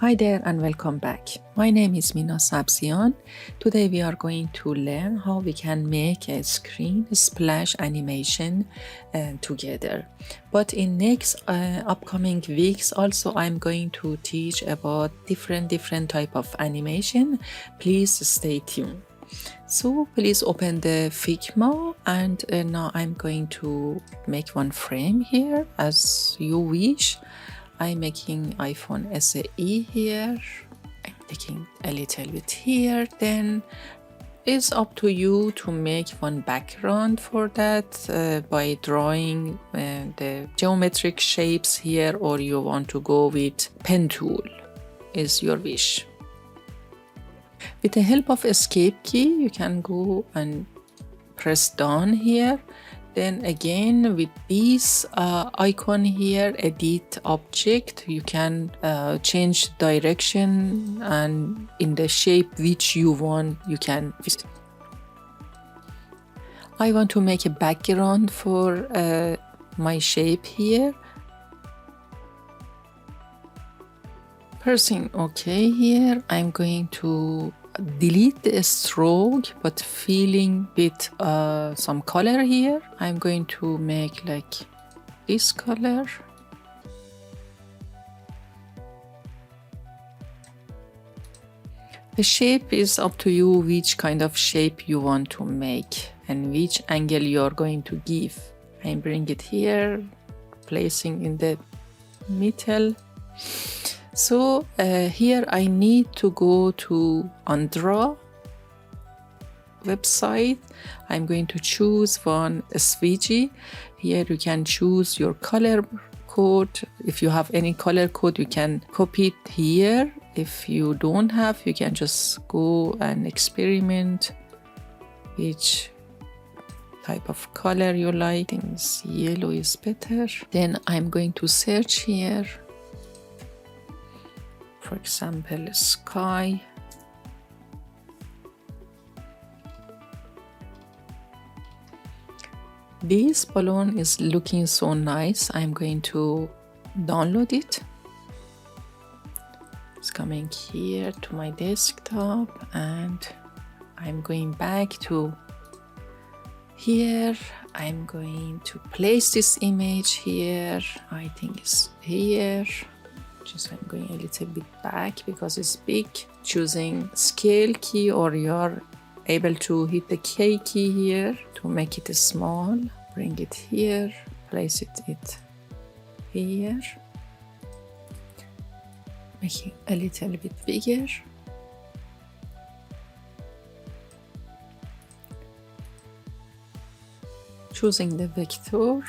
Hi there and welcome back. My name is Mina Sabzian. Today we are going to learn how we can make a screen splash animation together. But in next upcoming weeks also I'm going to teach about different type of animation. Please stay tuned. So please open the Figma and now I'm going to make one frame here as you wish. I'm making iPhone SE here. I'm taking a little bit here. Then it's up to you to make one background for that by drawing the geometric shapes here, or you want to go with pen tool, is your wish. With the help of escape key, you can go and press down here. Then again with this icon here, edit object, you can change direction and in the shape which you want you can visit. I want to make a background for my shape here. Pressing OK here, I'm going to delete the stroke but filling with some color here. I'm going to make like this color. The shape is up to you which kind of shape you want to make and which angle you are going to give. I bring it here, placing in the middle. So here I need to go to Draw website. I'm going to choose one SVG. Here you can choose your color code. If you have any color code, you can copy it here. If you don't have, you can just go and experiment which type of color you like. I think yellow is better. Then I'm going to search here. For example, sky. This balloon is looking so nice. I'm going to download it. It's coming here to my desktop and I'm going back to here. I'm going to place this image here. I think it's here. Just I'm going a little bit back because it's big. Choosing scale key, or you're able to hit the K key here to make it small. Bring it here, place it here. Making a little bit bigger. Choosing the vector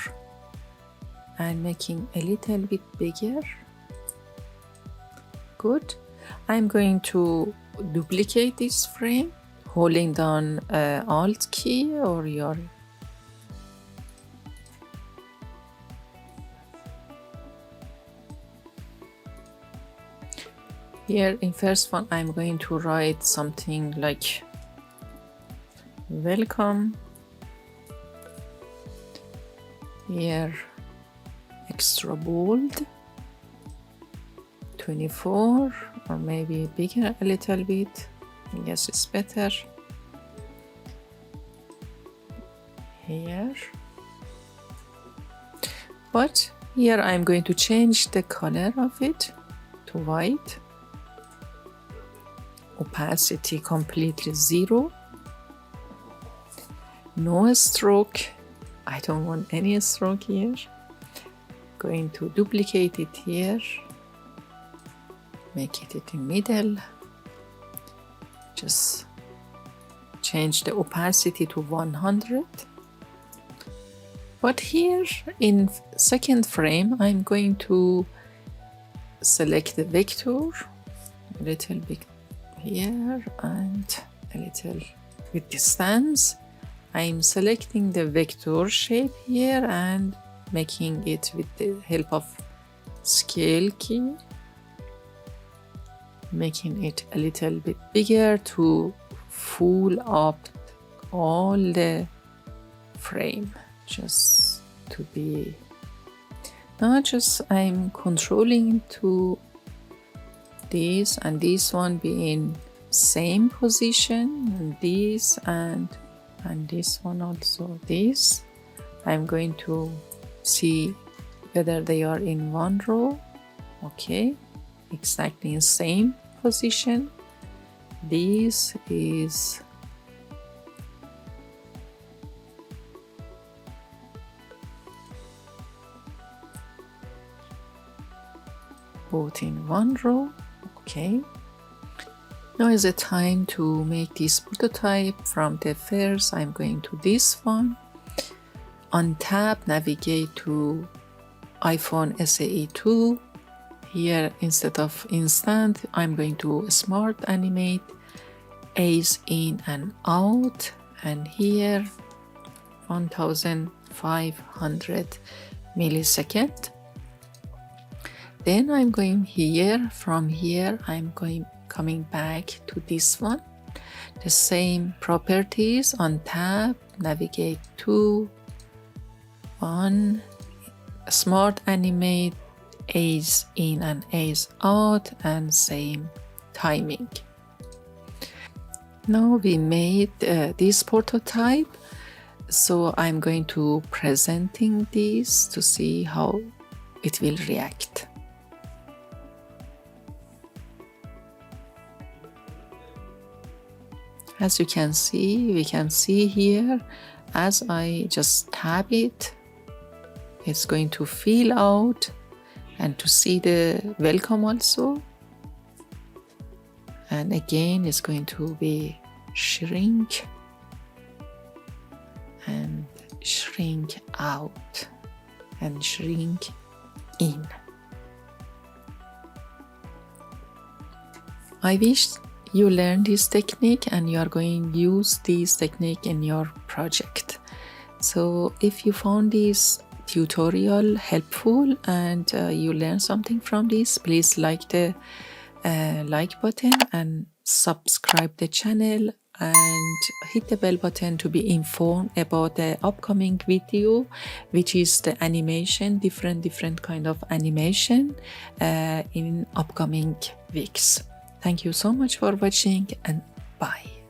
and making a little bit bigger. Good. I'm going to duplicate this frame, holding down Alt key or your here in first one. I'm going to write something like welcome. Here extra bold. 24, or maybe bigger a little bit. Yes, it's better. Here. But here I'm going to change the color of it to white. Opacity completely 0. No stroke. I don't want any stroke here. Going to duplicate it here. Make it in the middle. Just change the opacity to 100. But here in second frame, I'm going to select the vector, a little bit here and a little with distance. I'm selecting the vector shape here and making it with the help of scale key. Making it a little bit bigger to full up all the frame, just to be. Now just I'm controlling to this, and this one be in same position, and this and this one also this. I'm going to see whether they are in one row. Okay, exactly in same position. This is both in one row. Okay, now is the time to make this prototype. From the first, I'm going to this one. On tab, navigate to iPhone SAE 2. Here, instead of instant, I'm going to smart animate, ease in and out, and here 1500 millisecond. Then I'm going here. From here, I'm coming back to this one. The same properties. On tab, navigate to one, smart animate, ease in and ease out, and same timing. Now we made this prototype, so I'm going to presenting this to see how it will react. As you can see, we can see here, as I just tap it, it's going to fill out, and to see the welcome also. And again, it's going to be shrink and shrink out and shrink in. I wish you learn this technique and you are going to use this technique in your project. So if you found this tutorial helpful and you learn something from this, please like the like button and subscribe the channel and hit the bell button to be informed about the upcoming video, which is the animation, different kind of animation in upcoming weeks. Thank you so much for watching, and bye.